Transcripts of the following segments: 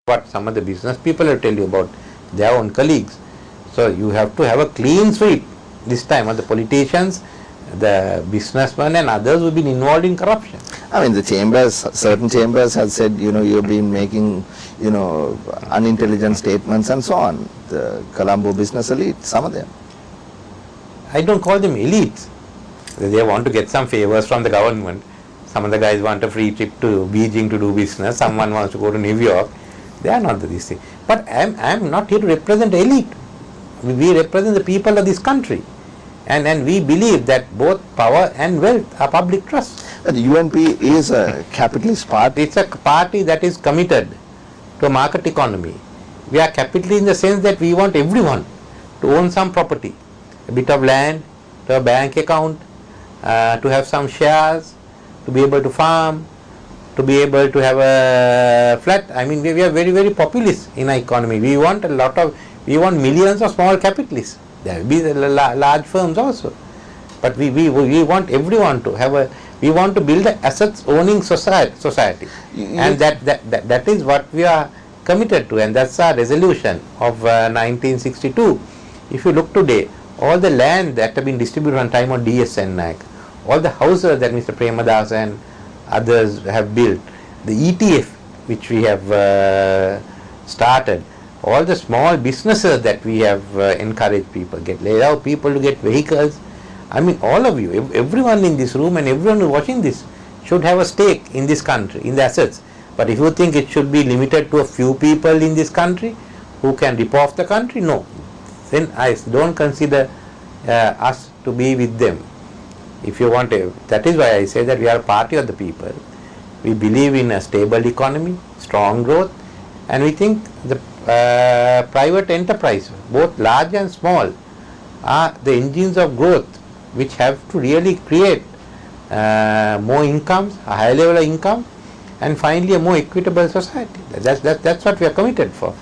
what some of the business people will tell you about their own colleagues. So you have to have a clean sweep this time of the politicians, the businessmen and others who have been involved in corruption. I mean, the chambers, certain chambers have said, you've been making, unintelligent statements and so on. The Colombo business elite, some of them. I don't call them elites. They want to get some favors from the government. Some of the guys want a free trip to Beijing to do business. Someone wants to go to New York. They are not this thing. But I am not here to represent the elite. We represent the people of this country. And we believe that both power and wealth are public trusts. The UNP is a capitalist party. It's a party that is committed to a market economy. We are capitalist in the sense that we want everyone to own some property, a bit of land, to a bank account, to have some shares, to be able to farm, to be able to have a flat. I mean, we are very, very populist in our economy. We want millions of small capitalists. There will be the large firms also. But we want everyone to have we want to build an assets owning society. And that is what we are committed to, and that's our resolution of 1962. If you look today, all the land that have been distributed on time of D.S. Sen Nayak, all the houses that Mr. Premadas and others have built, the ETF which we have started, all the small businesses that we have encouraged people, allow people to get vehicles. I mean, all of you, everyone in this room and everyone who is watching this should have a stake in this country, in the assets. But if you think it should be limited to a few people in this country who can rip off the country, no. Then I don't consider us to be with them. If you want to, that is why I say that we are a party of the people. We believe in a stable economy, strong growth, and we think the private enterprise, both large and small, are the engines of growth which have to really create more incomes, a higher level of income, and finally a more equitable society. That's what we are committed for.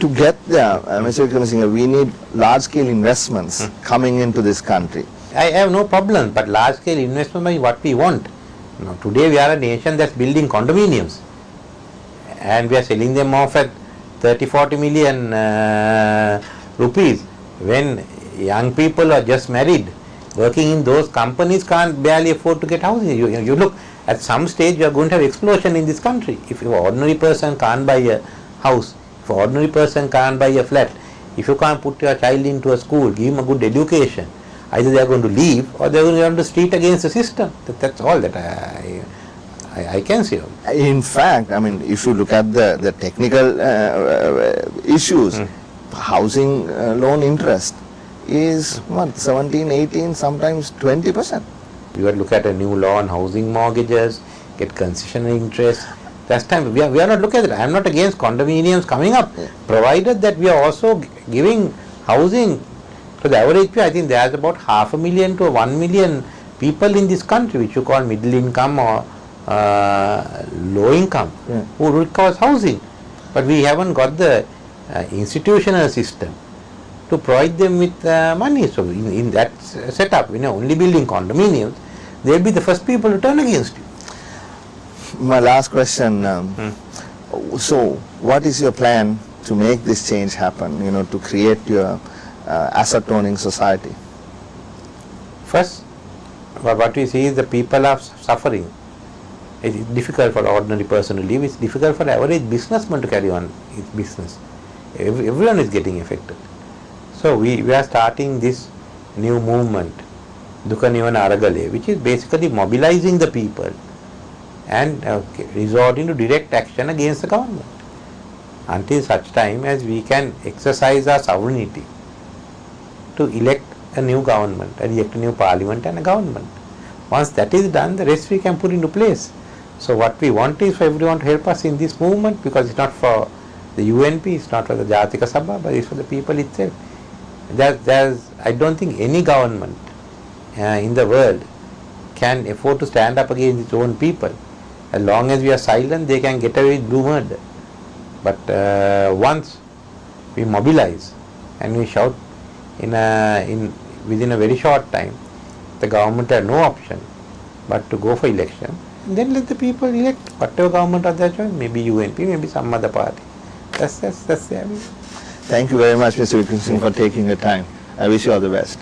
To get there, Mr. Wickramasinghe, we need large-scale investments coming into this country. I have no problem, but large-scale investment is what we want. Now, today we are a nation that's building condominiums, and we are selling them off at 30-40 million rupees, when young people are just married, working in those companies can't barely afford to get housing. You look, at some stage you are going to have explosion in this country. If an ordinary person can't buy a house, if an ordinary person can't buy a flat, if you can't put your child into a school, give him a good education, either they are going to leave or they are going to go on the street against the system. That's all that I can say. In fact, I mean, if you look at the technical issues, housing loan interest is what, 17, 18, sometimes 20%. You got to look at a new law on housing mortgages, get concessional interest. That's time. We are not looking at it. I am not against condominiums coming up, provided that we are also giving housing to the average people. I think there is about 500,000 to 1 million people in this country, which you call middle income or low income, who requires housing. But we haven't got the institutional system to provide them with money. So in that setup, only building condominiums, they will be the first people to turn against you. My last question, so what is your plan to make this change happen, to create your asset owning society? First, what we see is the people are suffering. It is difficult for an ordinary person to live. It's difficult for an average businessman to carry on his business. Everyone is getting affected. So we are starting this new movement, Duka Nivana Aragale, which is basically mobilizing the people and resorting to direct action against the government until such time as we can exercise our sovereignty to elect a new government, elect a new parliament and a government. Once that is done, the rest we can put into place. So what we want is for everyone to help us in this movement, because it's not for the UNP, it's not for the Jatika Sabha, but it's for the people itself. I don't think any government in the world can afford to stand up against its own people. As long as we are silent, they can get away with blue murder. But once we mobilize and we shout within a very short time, the government has no option but to go for election. Then let the people elect whatever government of their choice, maybe UNP, maybe some other party. That's the idea. Thank you very much, Mr. Vikram Singh, for taking the time. I wish you all the best.